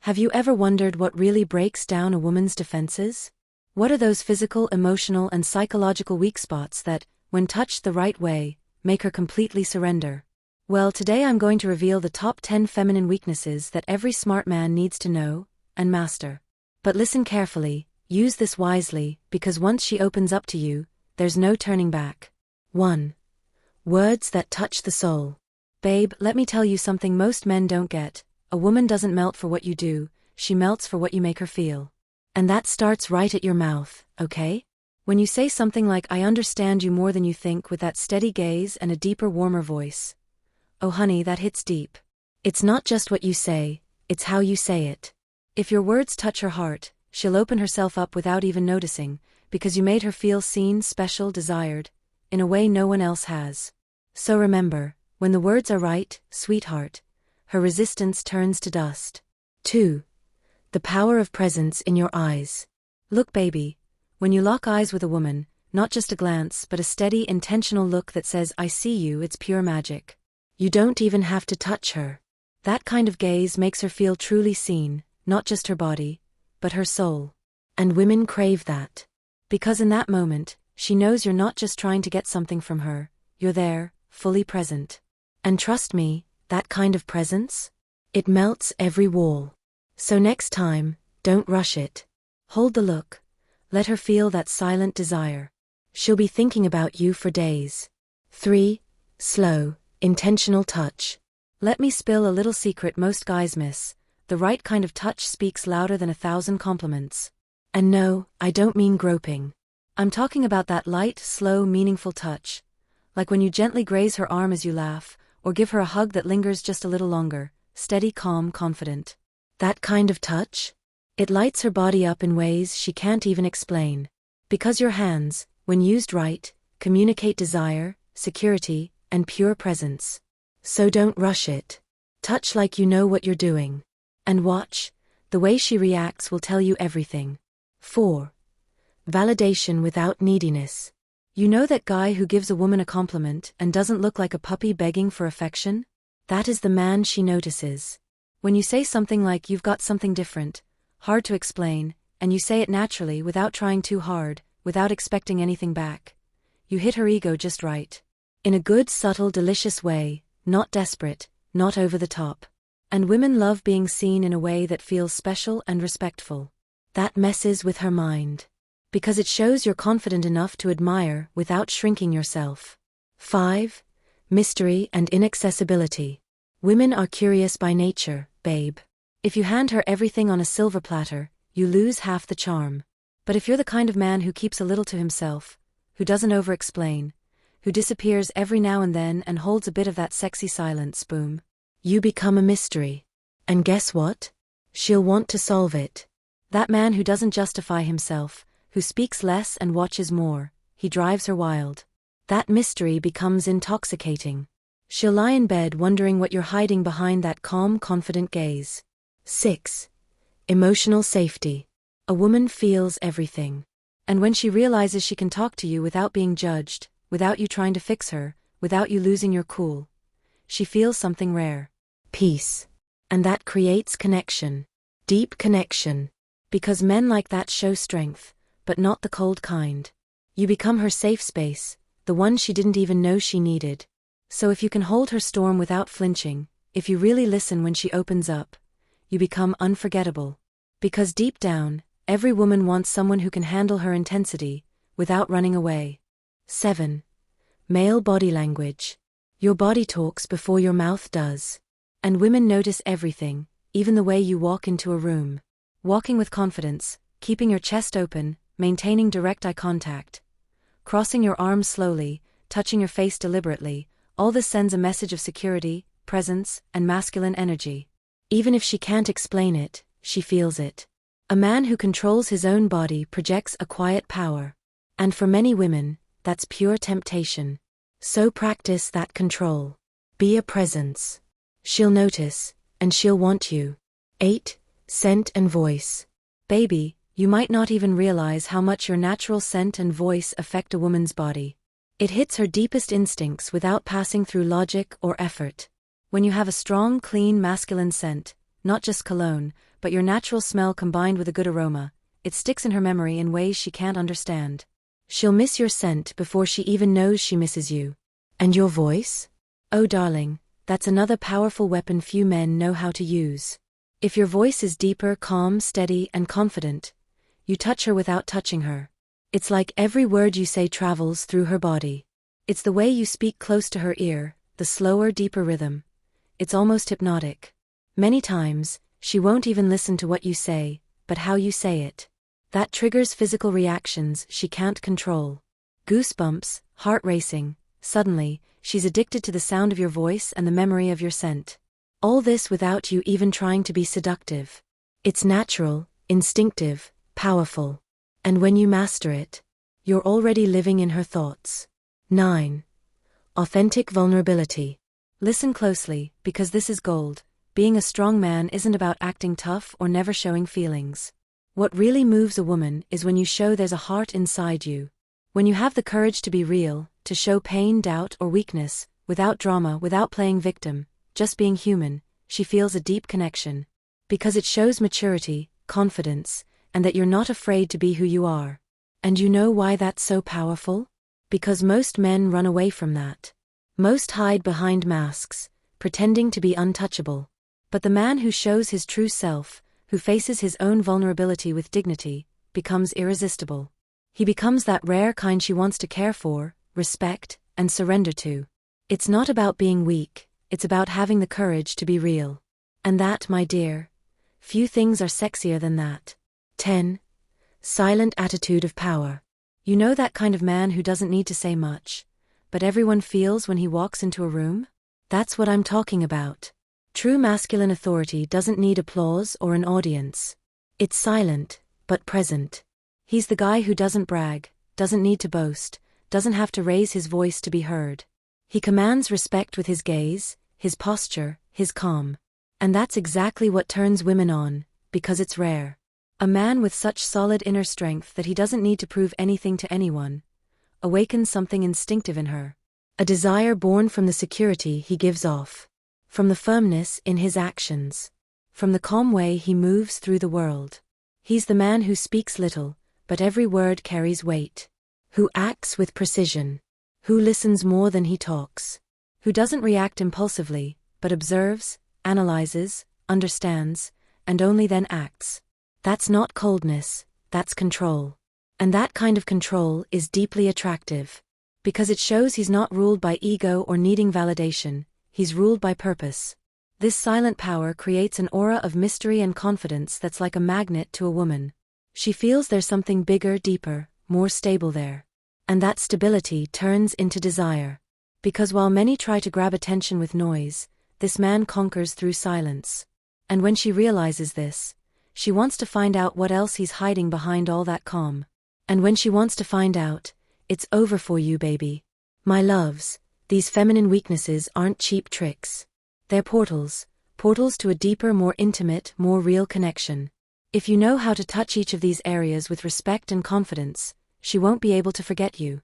Have you ever wondered what really breaks down a woman's defenses? What are those physical, emotional, and psychological weak spots that, when touched the right way, make her completely surrender? Well, today I'm going to reveal the top 10 feminine weaknesses that every smart man needs to know and master. But listen carefully, use this wisely, because once she opens up to you, there's no turning back. 1. Words that touch the soul. Babe, let me tell you something most men don't get. A woman doesn't melt for what you do, she melts for what you make her feel. And that starts right at your mouth, okay? When you say something like, "I understand you more than you think," with that steady gaze and a deeper, warmer voice. Oh honey, that hits deep. It's not just what you say, it's how you say it. If your words touch her heart, she'll open herself up without even noticing, because you made her feel seen, special, desired, in a way no one else has. So remember, when the words are right, sweetheart, her resistance turns to dust. 2. The power of presence in your eyes. Look, baby, when you lock eyes with a woman, not just a glance but a steady, intentional look that says, "I see you," it's pure magic. You don't even have to touch her. That kind of gaze makes her feel truly seen, not just her body, but her soul. And women crave that. Because in that moment, she knows you're not just trying to get something from her, you're there, fully present. And trust me, that kind of presence? It melts every wall. So next time, don't rush it. Hold the look. Let her feel that silent desire. She'll be thinking about you for days. 3. Slow, intentional touch. Let me spill a little secret most guys miss. The right kind of touch speaks louder than 1,000 compliments. And no, I don't mean groping. I'm talking about that light, slow, meaningful touch. Like when you gently graze her arm as you laugh, or give her a hug that lingers just a little longer, steady, calm, confident. That kind of touch? It lights her body up in ways she can't even explain. Because your hands, when used right, communicate desire, security, and pure presence. So don't rush it. Touch like you know what you're doing. And watch, the way she reacts will tell you everything. 4. Validation without neediness. You know that guy who gives a woman a compliment and doesn't look like a puppy begging for affection? That is the man she notices. When you say something like, "You've got something different, hard to explain," and you say it naturally without trying too hard, without expecting anything back, you hit her ego just right. In a good, subtle, delicious way, not desperate, not over the top. And women love being seen in a way that feels special and respectful. That messes with her mind. Because it shows you're confident enough to admire without shrinking yourself. 5. Mystery and inaccessibility. Women are curious by nature, babe. If you hand her everything on a silver platter, you lose half the charm. But if you're the kind of man who keeps a little to himself, who doesn't over-explain, who disappears every now and then and holds a bit of that sexy silence, boom, you become a mystery. And guess what? She'll want to solve it. That man who doesn't justify himself, who speaks less and watches more, he drives her wild. That mystery becomes intoxicating. She'll lie in bed wondering what you're hiding behind that calm, confident gaze. 6. Emotional safety. A woman feels everything. And when she realizes she can talk to you without being judged, without you trying to fix her, without you losing your cool, she feels something rare. Peace. And that creates connection. Deep connection. Because men like that show strength, but not the cold kind. You become her safe space, the one she didn't even know she needed. So if you can hold her storm without flinching, if you really listen when she opens up, you become unforgettable. Because deep down, every woman wants someone who can handle her intensity, without running away. 7. Male body language. Your body talks before your mouth does. And women notice everything, even the way you walk into a room. Walking with confidence, keeping your chest open, maintaining direct eye contact. Crossing your arms slowly, touching your face deliberately, all this sends a message of security, presence, and masculine energy. Even if she can't explain it, she feels it. A man who controls his own body projects a quiet power. And for many women, that's pure temptation. So practice that control. Be a presence. She'll notice, and she'll want you. 8. Scent and voice. Baby, you might not even realize how much your natural scent and voice affect a woman's body. It hits her deepest instincts without passing through logic or effort. When you have a strong, clean, masculine scent, not just cologne, but your natural smell combined with a good aroma, it sticks in her memory in ways she can't understand. She'll miss your scent before she even knows she misses you. And your voice? Oh darling, that's another powerful weapon few men know how to use. If your voice is deeper, calm, steady, and confident, you touch her without touching her. It's like every word you say travels through her body. It's the way you speak close to her ear, the slower, deeper rhythm. It's almost hypnotic. Many times, she won't even listen to what you say, but how you say it. That triggers physical reactions she can't control. Goosebumps, heart racing. Suddenly, she's addicted to the sound of your voice and the memory of your scent. All this without you even trying to be seductive. It's natural, instinctive, powerful. And when you master it, you're already living in her thoughts. 9. Authentic vulnerability. Listen closely, because this is gold. Being a strong man isn't about acting tough or never showing feelings. What really moves a woman is when you show there's a heart inside you. When you have the courage to be real, to show pain, doubt, or weakness, without drama, without playing victim, just being human, she feels a deep connection. Because it shows maturity, confidence, and that you're not afraid to be who you are. And you know why that's so powerful? Because most men run away from that. Most hide behind masks, pretending to be untouchable. But the man who shows his true self, who faces his own vulnerability with dignity, becomes irresistible. He becomes that rare kind she wants to care for, respect, and surrender to. It's not about being weak, it's about having the courage to be real. And that, my dear, few things are sexier than that. 10. Silent attitude of power. You know that kind of man who doesn't need to say much, but everyone feels when he walks into a room? That's what I'm talking about. True masculine authority doesn't need applause or an audience. It's silent, but present. He's the guy who doesn't brag, doesn't need to boast, doesn't have to raise his voice to be heard. He commands respect with his gaze, his posture, his calm. And that's exactly what turns women on, because it's rare. A man with such solid inner strength that he doesn't need to prove anything to anyone, awakens something instinctive in her. A desire born from the security he gives off. From the firmness in his actions. From the calm way he moves through the world. He's the man who speaks little, but every word carries weight. Who acts with precision. Who listens more than he talks. Who doesn't react impulsively, but observes, analyzes, understands, and only then acts. That's not coldness, that's control. And that kind of control is deeply attractive. Because it shows he's not ruled by ego or needing validation, he's ruled by purpose. This silent power creates an aura of mystery and confidence that's like a magnet to a woman. She feels there's something bigger, deeper, more stable there. And that stability turns into desire. Because while many try to grab attention with noise, this man conquers through silence. And when she realizes this, she wants to find out what else he's hiding behind all that calm. And when she wants to find out, it's over for you, baby. My loves, these feminine weaknesses aren't cheap tricks. They're portals to a deeper, more intimate, more real connection. If you know how to touch each of these areas with respect and confidence, she won't be able to forget you.